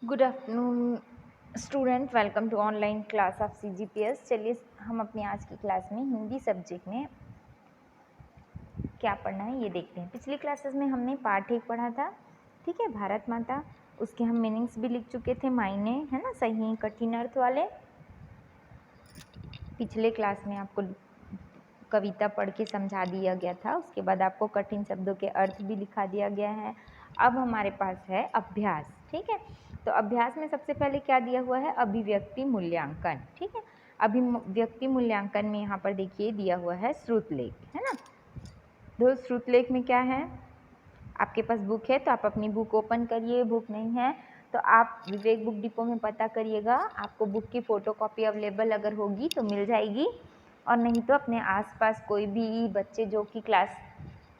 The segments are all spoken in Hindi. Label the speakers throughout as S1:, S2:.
S1: Good afternoon student, welcome to online class of CGPS। चलिए हम अपनी आज की क्लास में हिंदी सब्जेक्ट में क्या पढ़ना है ये देखते हैं। पिछली क्लासेस में हमने पार्ट 1 पढ़ा था, ठीक है, भारत माता। उसके हम मीनिंग्स भी लिख चुके थे, मायने, है ना, सही कठिन अर्थ वाले। पिछले क्लास में आपको कविता पढ़ के समझा दिया गया था, उसके बाद आपको कठिन शब्दों के अर्थ भी लिखा दिया गया है। अब हमारे पास है अभ्यास, ठीक है। तो अभ्यास में सबसे पहले क्या दिया हुआ है, अभिव्यक्ति मूल्यांकन, ठीक है। अभिव्यक्ति मूल्यांकन में यहाँ पर देखिए दिया हुआ है श्रुतलेख, है ना। तो श्रुतलेख में क्या है, आपके पास बुक है तो आप अपनी बुक ओपन करिए, बुक नहीं है तो आप विवेक बुक डिपो में पता करिएगा, आपको बुक की फ़ोटोकॉपी अवेलेबल अगर होगी तो मिल जाएगी, और नहीं तो अपने आसपास कोई भी बच्चे जो कि क्लास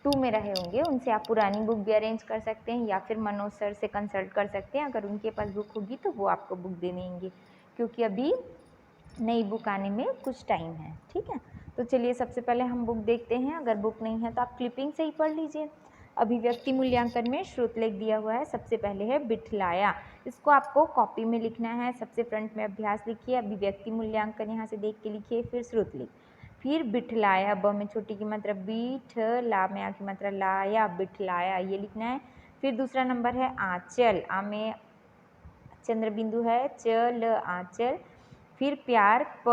S1: 2 में रहे होंगे उनसे आप पुरानी बुक भी अरेंज कर सकते हैं, या फिर मनोज सर से कंसल्ट कर सकते हैं। अगर उनके पास बुक होगी तो वो आपको बुक दे देंगे, क्योंकि अभी नई बुक आने में कुछ टाइम है, ठीक है। तो चलिए सबसे पहले हम बुक देखते हैं। अगर बुक नहीं है तो आप क्लिपिंग से ही पढ़ लीजिए। अभिव्यक्ति मूल्यांकन में श्रुतलेख दिया हुआ है, सबसे पहले है बिठलाया। इसको आपको कॉपी में लिखना है। सबसे फ्रंट में अभ्यास लिखिए, अभिव्यक्ति मूल्यांकन यहाँ से देख के लिखिए, फिर श्रुतलेख, फिर बिठलाया, ब में छोटी की मात्रा बीठ, ला में आ की मात्रा लाया, बिठलाया, ये लिखना है। फिर दूसरा नंबर है आंचल, आ में चंद्र बिंदु है, चल आंचल। फिर प्यार, प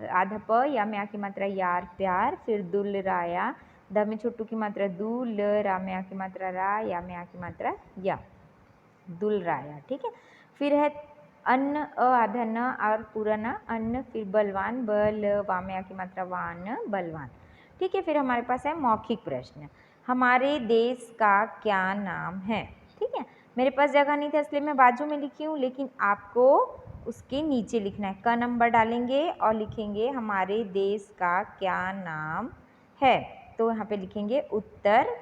S1: आधा प, या में आ की मात्रा यार, प्यार। फिर दुलराया, द में छोटू की मात्रा दू, ल, रा में आ की मात्रा रा, या में आ की मात्रा या, दुलराया, ठीक है। फिर है अन्न, अ आधा न और पूरा न, अन्न। फिर बलवान, बल, वा में आ की मात्रा वान, बलवान, ठीक है। फिर हमारे पास है मौखिक प्रश्न, हमारे देश का क्या नाम है, ठीक है। मेरे पास जगह नहीं था इसलिए मैं बाजू में लिखी हूँ, लेकिन आपको उसके नीचे लिखना है। का नंबर डालेंगे और लिखेंगे हमारे देश का क्या नाम है, तो यहाँ पे लिखेंगे उत्तर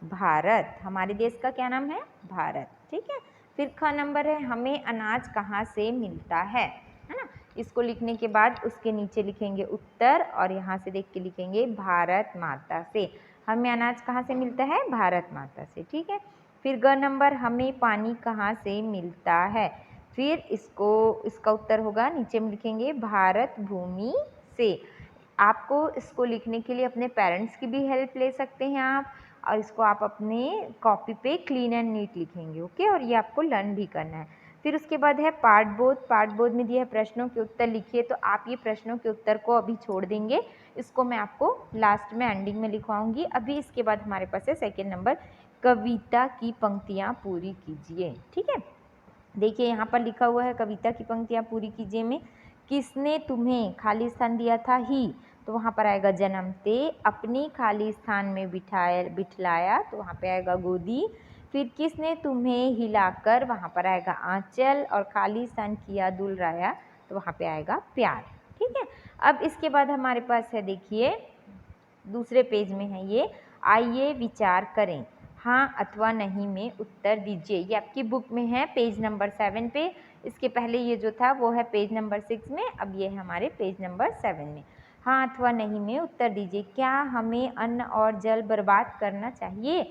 S1: भारत। हमारे देश का क्या नाम है, भारत, ठीक है। फिर ख नंबर है, हमें अनाज कहाँ से मिलता है ना। इसको लिखने के बाद उसके नीचे लिखेंगे उत्तर, और यहाँ से देख के लिखेंगे भारत माता से। हमें अनाज कहाँ से मिलता है, भारत माता से, ठीक है। फिर ग नंबर, हमें पानी कहाँ से मिलता है। फिर इसका उत्तर होगा, नीचे में लिखेंगे भारत भूमि से। आपको इसको लिखने के लिए अपने पेरेंट्स की भी हेल्प ले सकते हैं आप, और इसको आप अपने कॉपी पे क्लीन एंड नीट लिखेंगे, ओके। और ये आपको लर्न भी करना है। फिर उसके बाद है पाठबोध। पाठबोध में दिया है प्रश्नों के उत्तर लिखिए, तो आप ये प्रश्नों के उत्तर को अभी छोड़ देंगे, इसको मैं आपको लास्ट में एंडिंग में लिखवाऊंगी। अभी इसके बाद हमारे पास है सेकेंड नंबर, कविता की पंक्तियाँ पूरी कीजिए, ठीक है। देखिए यहाँ पर लिखा हुआ है कविता की पंक्तियाँ पूरी कीजिए में, किसने तुम्हें खाली स्थान दिया था ही, तो वहाँ पर आएगा जन्मते। अपनी खाली स्थान में बिठलाया, तो वहाँ पे आएगा गोदी। फिर किसने तुम्हें हिलाकर, वहाँ पर आएगा आंचल। और खाली स्थान किया दुलराया, तो वहाँ पे आएगा प्यार, ठीक है। अब इसके बाद हमारे पास है, देखिए दूसरे पेज में है ये, आइए विचार करें, हाँ अथवा नहीं में उत्तर दीजिए। ये आपकी बुक में है पेज नंबर 7 पे। इसके पहले ये जो था वो है पेज नंबर 6 में, अब ये है हमारे पेज नंबर 7 में। हाँ अथवा नहीं में उत्तर दीजिए, क्या हमें अन्न और जल बर्बाद करना चाहिए,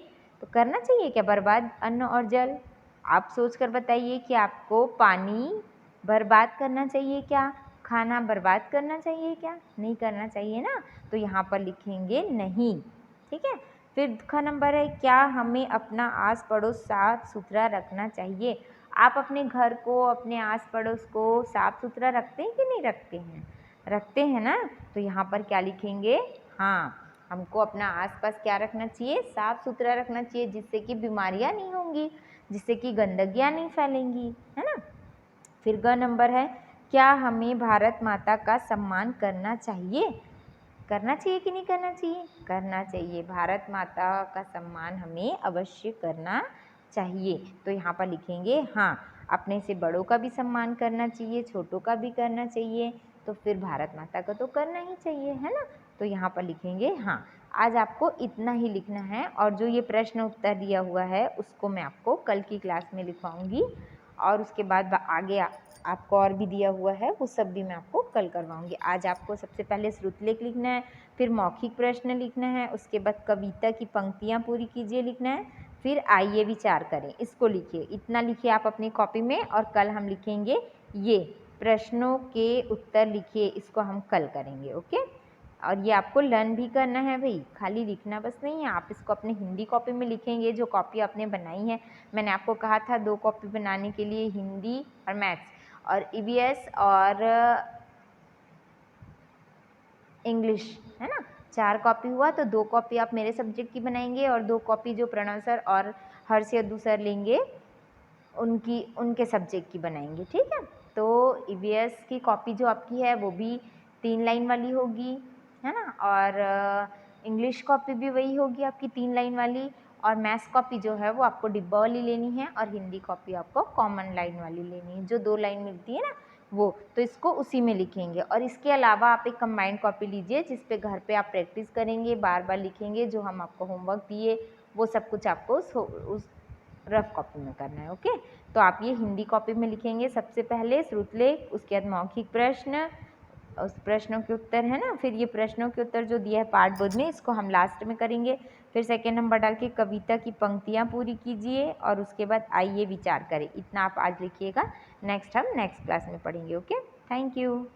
S1: तो करना चाहिए क्या बर्बाद अन्न और जल। आप सोच कर बताइए कि आपको पानी बर्बाद करना चाहिए क्या, खाना बर्बाद करना चाहिए क्या, नहीं करना चाहिए ना, तो यहाँ पर लिखेंगे नहीं, ठीक है। फिर ख नंबर है, क्या हमें अपना आस पड़ोस साफ सुथरा रखना चाहिए। आप अपने घर को, अपने आस पड़ोस को साफ सुथरा रखते हैं कि नहीं रखते हैं, रखते हैं ना, तो यहाँ पर क्या लिखेंगे, हाँ हमको अपना आसपास क्या रखना चाहिए, साफ सुथरा रखना चाहिए, जिससे कि बीमारियाँ नहीं होंगी, जिससे कि गंदगियाँ नहीं फैलेंगी, है ना। फिर ग नंबर है, क्या हमें भारत माता का सम्मान करना चाहिए, करना चाहिए कि नहीं करना चाहिए, करना चाहिए। भारत माता का सम्मान हमें अवश्य करना चाहिए, तो यहाँ पर लिखेंगे हाँ। अपने से बड़ों का भी सम्मान करना चाहिए, छोटों का भी करना चाहिए, तो फिर भारत माता का तो करना ही चाहिए, है ना, तो यहाँ पर लिखेंगे हाँ। आज आपको इतना ही लिखना है, और जो ये प्रश्न उत्तर दिया हुआ है उसको मैं आपको कल की क्लास में लिखवाऊंगी, और उसके बाद आगे आपको और भी दिया हुआ है वो सब भी मैं आपको कल करवाऊंगी। आज आपको सबसे पहले श्रुतलेख लिखना है, फिर मौखिक प्रश्न लिखना है, उसके बाद कविता की पंक्तियाँ पूरी कीजिए लिखना है, फिर आइए विचार करें, इसको लिखिए, इतना लिखिए आप अपनी कॉपी में। और कल हम लिखेंगे ये प्रश्नों के उत्तर लिखिए, इसको हम कल करेंगे। ओके, और ये आपको लर्न भी करना है भाई, खाली लिखना बस नहीं है। आप इसको अपने हिंदी कॉपी में लिखेंगे, जो कॉपी आपने बनाई है। मैंने आपको कहा था 2 कॉपी बनाने के लिए, हिंदी और मैथ्स, और ईवीएस और इंग्लिश, है ना। 4 कॉपी हुआ, तो 2 कॉपी आप मेरे सब्जेक्ट की बनाएंगे और 2 कॉपी जो प्रणव सर और हर्ष यदु सर लेंगे उनके सब्जेक्ट की बनाएंगे। ठीक है, तो ईवीएस की कॉपी जो आपकी है वो भी 3 लाइन वाली होगी, है ना। और इंग्लिश कॉपी भी वही होगी आपकी 3 लाइन वाली। और मैथ्स कॉपी जो है वो आपको डिब्बा वाली लेनी है, और हिंदी कॉपी आपको कॉमन लाइन वाली लेनी है, जो 2 लाइन मिलती है ना वो। तो इसको उसी में लिखेंगे। और इसके अलावा आप एक कंबाइंड कॉपी लीजिए, जिस पे घर पे आप प्रैक्टिस करेंगे, बार बार लिखेंगे, जो हम आपको होमवर्क दिए वो सब कुछ आपको उस रफ कॉपी में करना है। ओके, तो आप ये हिंदी कॉपी में लिखेंगे सबसे पहले श्रुतलेख, उसके बाद मौखिक प्रश्न, उस प्रश्नों के उत्तर, है ना। फिर ये प्रश्नों के उत्तर जो दिया है पार्ट बोध में, इसको हम लास्ट में करेंगे। फिर सेकेंड नंबर डाल के कविता की पंक्तियाँ पूरी कीजिए, और उसके बाद आइए विचार करें। इतना आप आज लिखिएगा, नेक्स्ट हम नेक्स्ट क्लास में पढ़ेंगे। Okay, thank you.